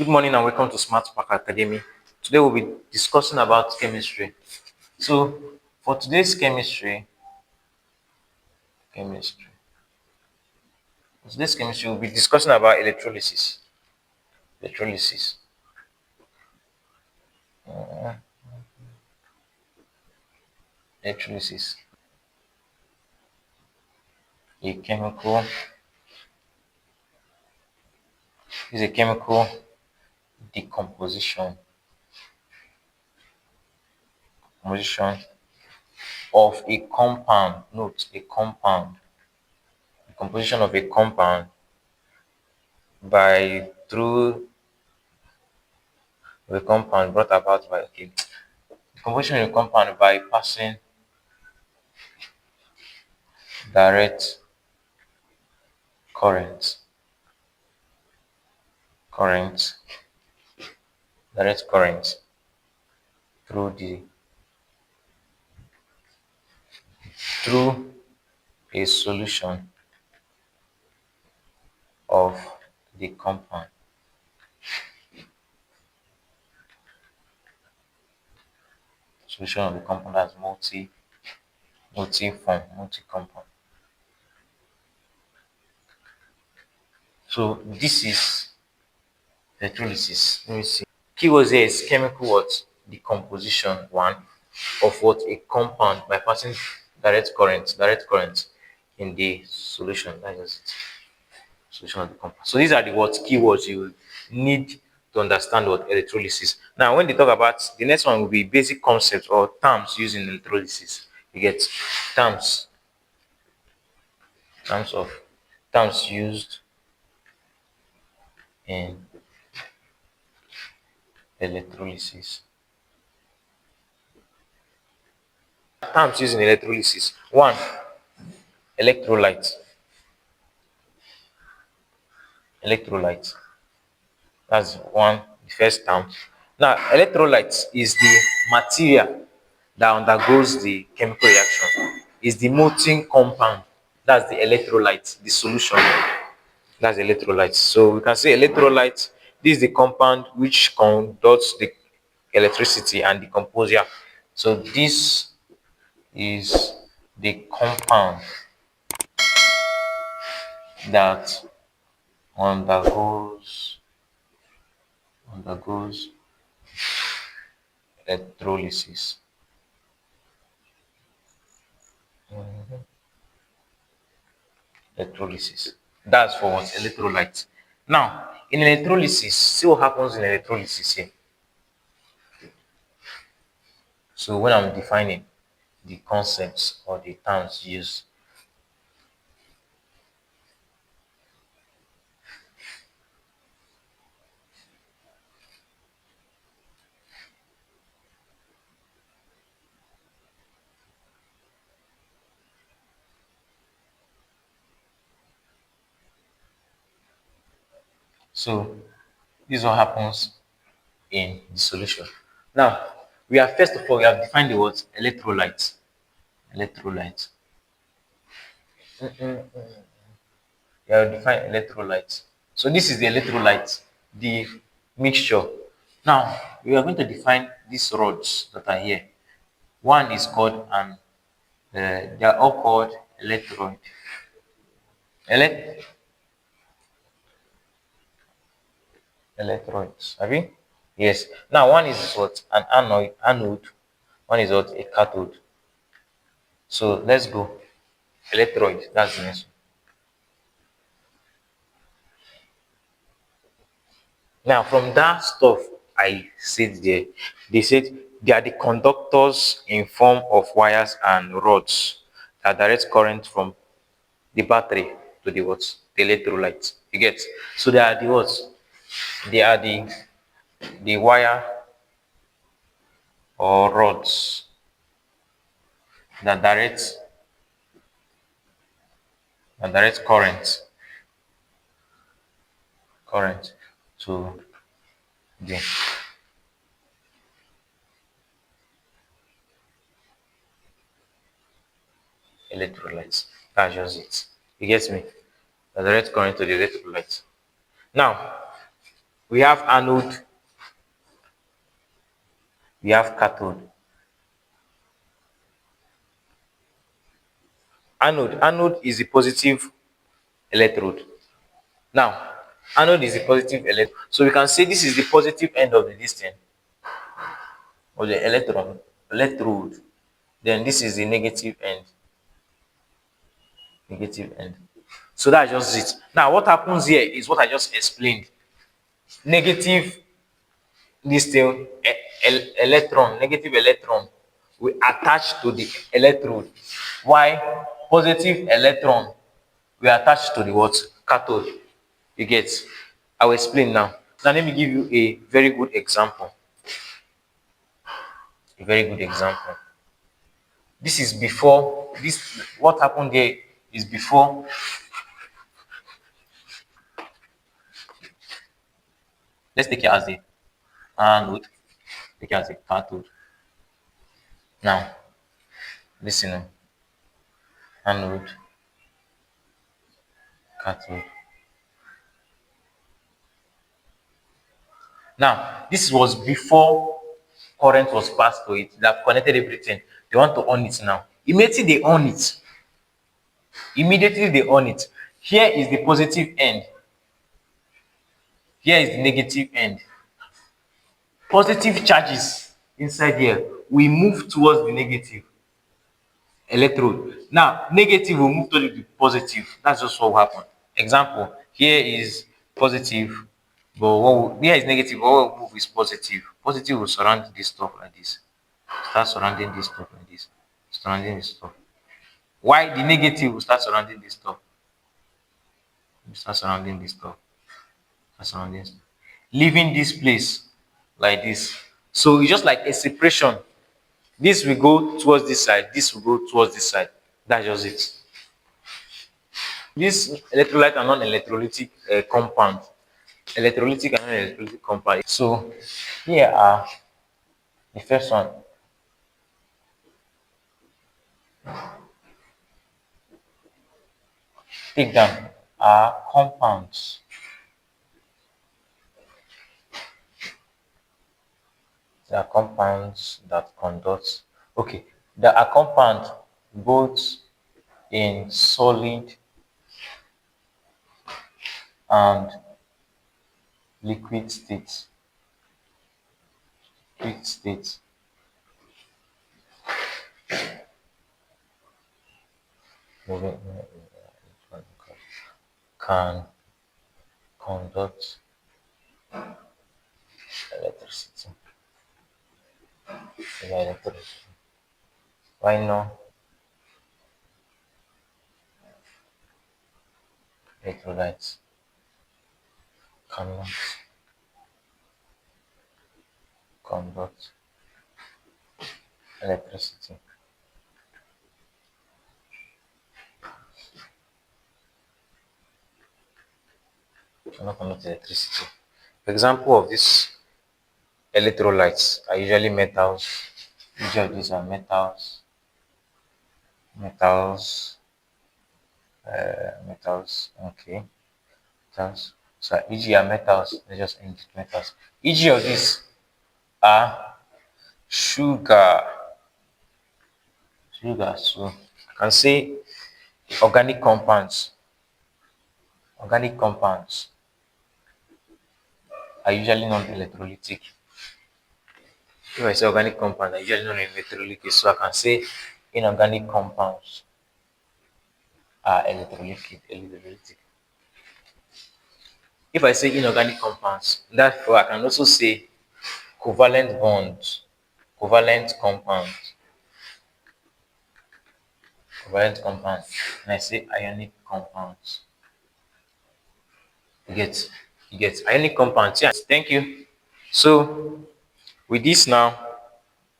Good morning and welcome to SMARTSPARK Academy. Today we'll be discussing about chemistry. So for today's chemistry, we'll be discussing about electrolysis. Electrolysis. Uh, electrolysis. A chemical is a chemical decomposition composition of a compound. Note a compound. The composition of a compound by through a compound brought about by composition of a compound by passing direct current current direct current through a solution of the compound. Solution of the compound as multi compound. So this is electrolysis. Let me see. Keywords here is chemical what? Decomposition one of what? A compound by passing direct current in the solution. That is it. Solution of the compound. So these are the what keywords you need to understand what electrolysis. Now, when they talk about the next one will be basic concepts or terms used in electrolysis. You get terms, terms of terms used in electrolysis. Terms used in electrolysis. One, electrolyte. Electrolyte. That's one, the first term. Now, electrolyte is the material that undergoes the chemical reaction. Is the molten compound. That's the electrolyte, the solution. That's electrolyte. So we can say electrolyte. This is the compound which conducts the electricity and decomposes. Yeah. So this is the compound that undergoes electrolysis. Electrolysis. That's for what? Electrolyte. Now, in electrolysis, see what happens in electrolysis here. So when I'm defining the concepts or the terms used, so this is what happens in the solution. Now, first of all, we have defined the words electrolyte. Electrolyte. We have defined electrolyte. So this is the electrolyte, the mixture. Now, we are going to define these rods that are here. One is called they are all called electrode. Elect electrodes. Have you? Yes. Now one is what? An anode. One is what? A cathode. So let's go. Electroid. That's the next one. Now from that stuff I said there, they said they are the conductors in form of wires and rods that direct current from the battery to the what? The electrolyte. You get? So they are the what? They are the wire or rods that direct current to the electrolytes. That's just it. You get me? The direct current to the electrolytes. Now, We have anode, we have cathode. Anode is the positive electrode. Now, anode is the positive electrode. So we can say this is the positive end of the distance of the electrode. Then this is the negative end. So that's just it. Now, what happens here is what I just explained. Negative this thing, negative electron will attach to the electrode, while positive electron will attach to the what? Cathode. You get? I will explain now. Now let me give you a very good example. A very good example. This is before this. What happened there is before. Let's take it as a anode. Take it as a cathode. Now, listen. Anode, cathode. Now, this was before current was passed to it. They have connected everything. They want to on it now. Immediately they on it. Immediately they on it. Here is the positive end. Here is the negative end. Positive charges inside here. We move towards the negative electrode. Now, negative will move to the positive. That's just what will happen. Example, here is positive, but here is negative, but what will move is positive. Positive will surround this stuff like this. Start surrounding this stuff like this. Surrounding this stuff. Why the negative will start surrounding this stuff? Start surrounding this stuff. Start surrounding this. Leaving this place like this. So it's just like a separation. This will go towards this side, this will go towards this side. That's just it. This electrolyte are non-electrolytic compound. Electrolytic and non-electrolytic compound. So here are the first one. Take them are compounds. There are compounds that conduct. Okay, there are compounds both in solid and liquid states. Liquid states. Can conduct electricity. Electricity. Why not? Electrolytes cannot conduct electricity. Cannot conduct electricity. Example of these electrolytes are usually metals. Usually these are metals. Metals. Metals. Okay. Metals. So e.g. are metals. Let's just end with metals. E.g. of these are sugar. Sugar. So I can say organic compounds. Organic compounds are usually non-electrolytic. If I say organic compounds are usually non-electrolytic, so I can say inorganic compounds are electrolytic. If I say inorganic compounds, therefore I can also say covalent bonds, covalent compounds, and I say ionic compounds. You get ionic compounds. Yes, thank you. So with this now,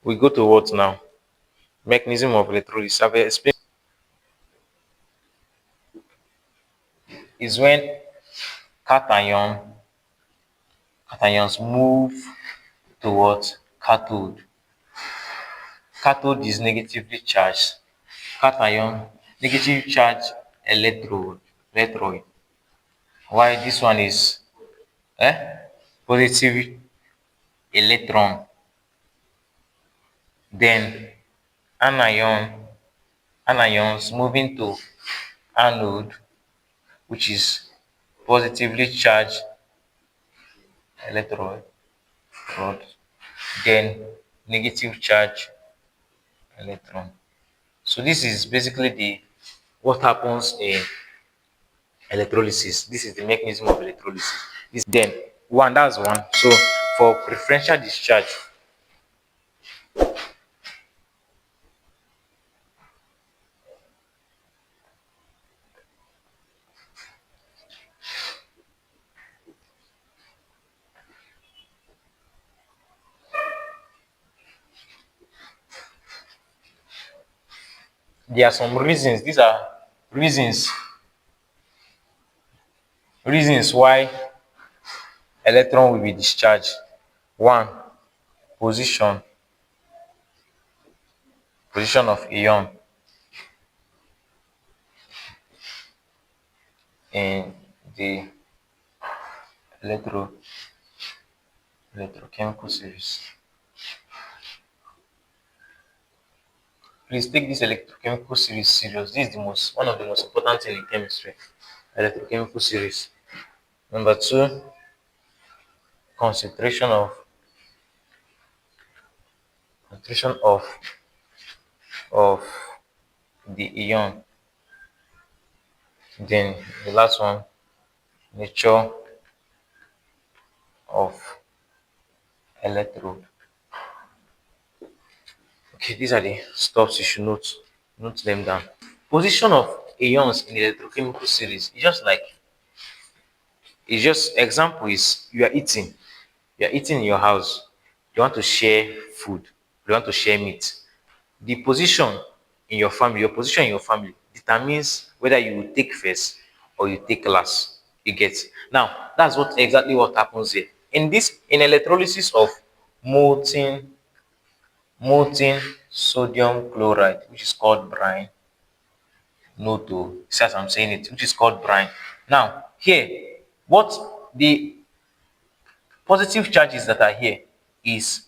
we go to what now? Mechanism of electrolysis. I've explained is when cations move towards cathode. Cathode is negatively charged. Cation, negative charge electrode. Why this one is positive electron, then anions moving to anode, which is positively charged electrode, then negative charge electron. So this is basically the what happens in electrolysis. This is the mechanism of electrolysis. This then one, that's one. So for preferential discharge, there are some reasons. These are reasons reasons why electron will be discharged. One, position position of ion in the electro electrochemical series. Please take this electrochemical series serious. This is the most one of the most important thing in chemistry. Electrochemical series. Number two, concentration of concentration of the ion. Then the last one, nature of electrode. Okay, these are the stuffs you should note them down. Position of ions in the electrochemical series is just like it's just example is you are eating in your house, you want to share food, you want to share meat. The position in your family, your position in your family determines whether you will take first or you take last. You get now. That's what exactly what happens here in this in electrolysis of molten molten sodium chloride, which is called brine. Noto, as I'm saying it, which is called brine. Now here, what the positive charges that are here is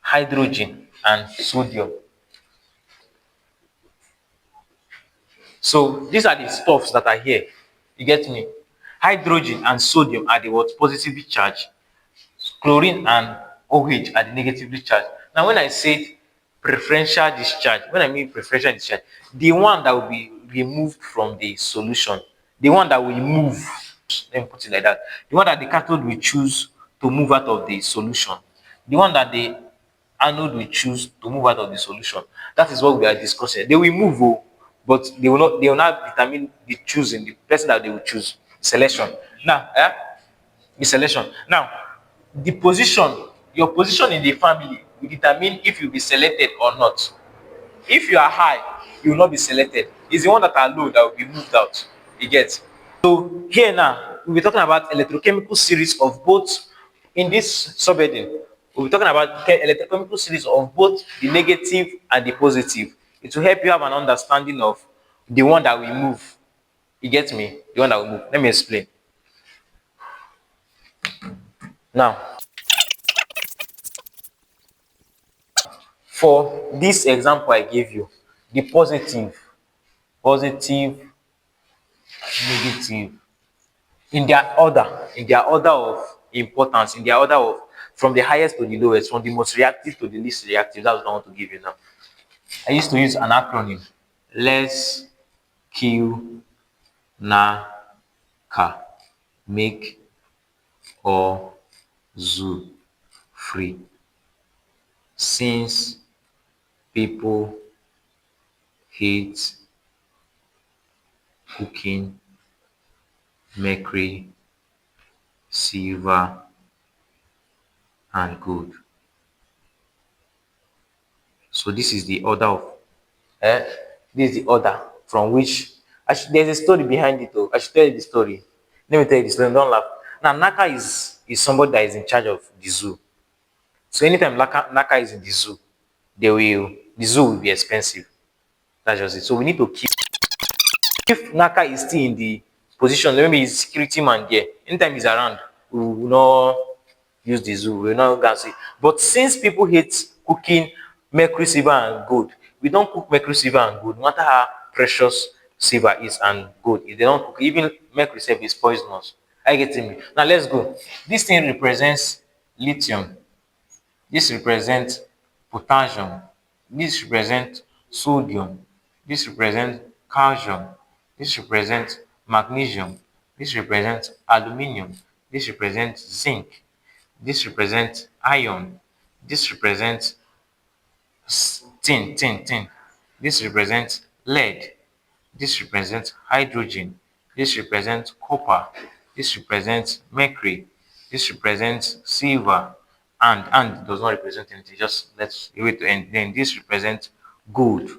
hydrogen and sodium. So these are the stuffs that are here. You get me? Hydrogen and sodium are the what positively charged. Chlorine and OH are the negatively charged. Now, when I said preferential discharge, when I mean preferential discharge, the one that will be removed from the solution, the one that will move, let me put it like that, the one that the cathode will choose to move out of the solution, the one that the anode will choose to move out of the solution. That is what we are discussing. They will move, oh, but they will not determine the choosing, the person that they will choose, selection. Now, the selection. Now, the position, your position in the family will determine if you'll be selected or not. If you are high, you will not be selected. It's the one that are low that will be moved out. You get. So here now, we'll be talking about electrochemical series of both in this subheading. We'll be talking about electrochemical series of both the negative and the positive. It will help you have an understanding of the one that will move. You get me? The one that will move. Let me explain. Now, for this example I gave you, the positive, negative, in their order of importance, in their order of from the highest to the lowest, from the most reactive to the least reactive. That's what I want to give you now. I used to use an acronym: less Q na ka, make or zoo free. Since people hate cooking, mercury, silver, and gold. So this is the order of eh, this is the order from which there's a story behind it though. I should tell you the story. Let me tell you this story, don't laugh. Now Naka is somebody that is in charge of the zoo. So anytime Naka is in the zoo, the zoo will be expensive. That's just it. So we need to keep if Naka is still in the position, maybe he's security man there. Anytime he's around, we will not use the zoo. We're not gonna see. But since people hate cooking mercury, silver, and gold, we don't cook mercury, silver, and gold, no matter how precious silver is and gold. If they don't cook, even mercury itself is poisonous. I get me. Now let's go. This thing represents lithium. This represents potassium. This represents sodium. This represents calcium. This represents magnesium. This represents aluminium. This represents zinc. This represents iron. This represents tin. This represents lead. This represents hydrogen. This represents copper. This represents mercury. This represents silver. And does not represent anything. Just let's leave it to end. Then this represents gold.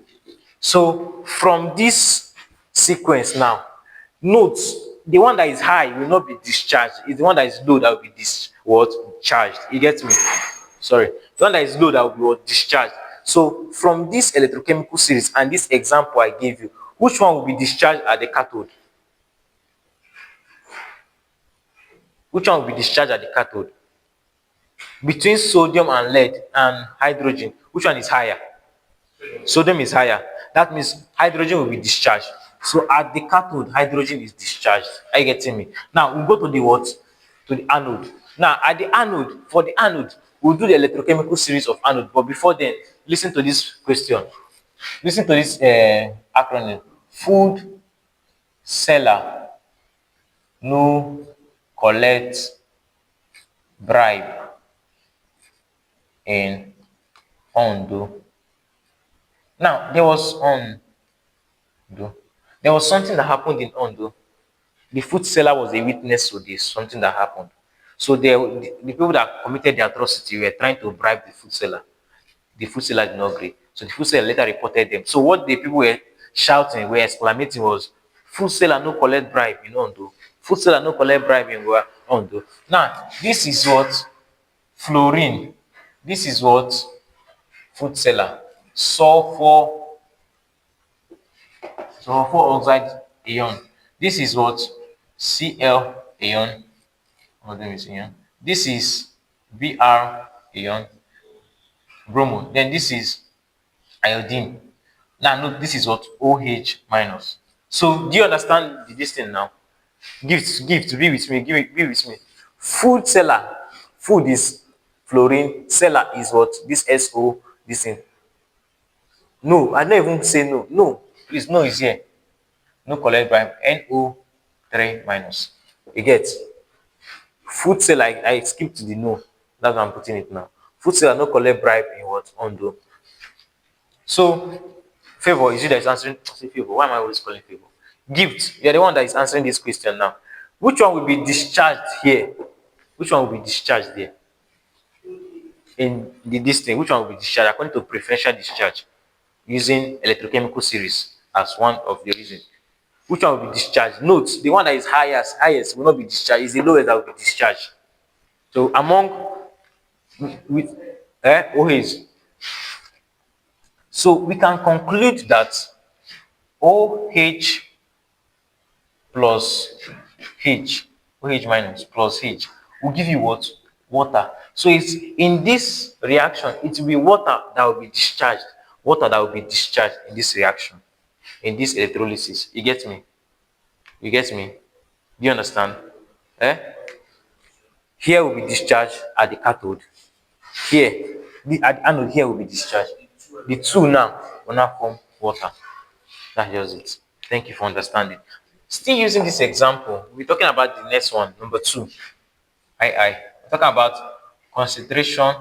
So from this sequence now, note the one that is high will not be discharged. It's the one that is low that will be charged. You get me? Sorry. The one that is low that will be discharged. So from this electrochemical series and this example I gave you, which one will be discharged at the cathode? Which one will be discharged at the cathode? Between sodium and lead and hydrogen, which one is higher? Sodium is higher. That means hydrogen will be discharged. So at the cathode, hydrogen is discharged. Are you getting me? Now we go to the what? To the anode. Now at the anode, for the anode, we'll do the electrochemical series of anode. But before then, listen to this question. Listen to this acronym. Food seller no collect bribe in Ondo. Now there was something that happened in Ondo. The food seller was a witness to this, something that happened. So the people that committed the atrocity were trying to bribe the food seller. The food seller did not agree. So the food seller later reported them. So what the people were shouting, were exclamating was, food seller no collect bribe in Ondo. Food seller no collect bribe in Ondo. Now, this is what fluorine. This is what food seller. Sulfur oxide ion. This is what Cl ion. Let me see here. This is Br ion, bromo. Then this is iodine. Now note this is what OH minus. So do you understand this thing now? Gift, be with me, be with me. Food seller, food is fluorine, seller is what? This SO, this thing. No, I don't even say no. No, please, no is here. No collect bribe. NO3 minus. You get? Food seller, I skip to the no. That's why I'm putting it now. Food seller no collect bribe in what? Ondo. So, favor is you that is answering. Say favor. Why am I always calling favor? Gift. You're the one that is answering this question now. Which one will be discharged here? Which one will be discharged there? In this thing, which one will be discharged according to preferential discharge using electrochemical series as one of the reasons? Which one will be discharged? Note the one that is highest will not be discharged. Is the lowest that will be discharged. So among with OH. So we can conclude that OH plus H, OH minus plus H will give you what? Water. So it's in this reaction, it will be water that will be discharged. Water that will be discharged in this reaction, in this electrolysis. You get me? You get me? Do you understand? Here will be discharged at the cathode. Here, at the anode, here will be discharged. The two now will now form water. That's just it. Thank you for understanding. Still using this example, we're talking about the next one, number 2. We're talking about concentration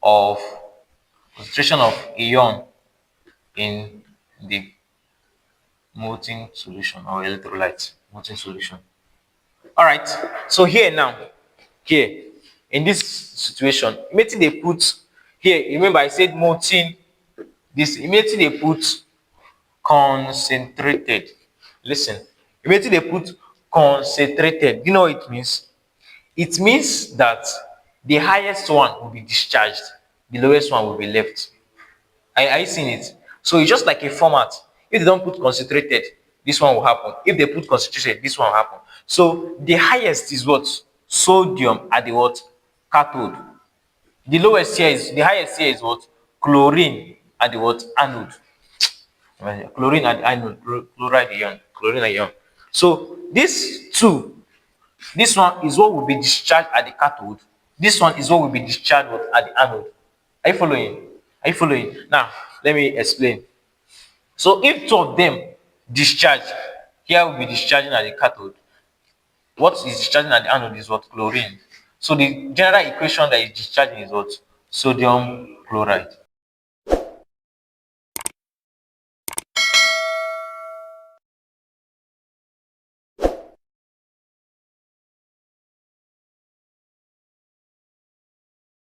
of ion in the molten solution or electrolyte molten solution. All right. So here now, here in this situation, immediately they put here. Remember, I said molten. This immediately they put concentrated. Listen, immediately they put concentrated. You know what it means? It means that the highest one will be discharged, the lowest one will be left. Are you seeing it? So it's just like a format. If they don't put concentrated, this one will happen. If they put concentrated, this one will happen. So the highest is what? Sodium at the what? Cathode. The lowest here is, the highest here is what? Chlorine at the what? Anode. Chlorine at the anode, chloride ion, chlorine ion. So these two, this one is what will be discharged at the cathode. This one is what will be discharged at the anode. Are you following? Are you following? Now, let me explain. So if two of them discharge, here will be discharging at the cathode. What is discharging at the anode is what? Chlorine. So the general equation that is discharging is what? Sodium chloride.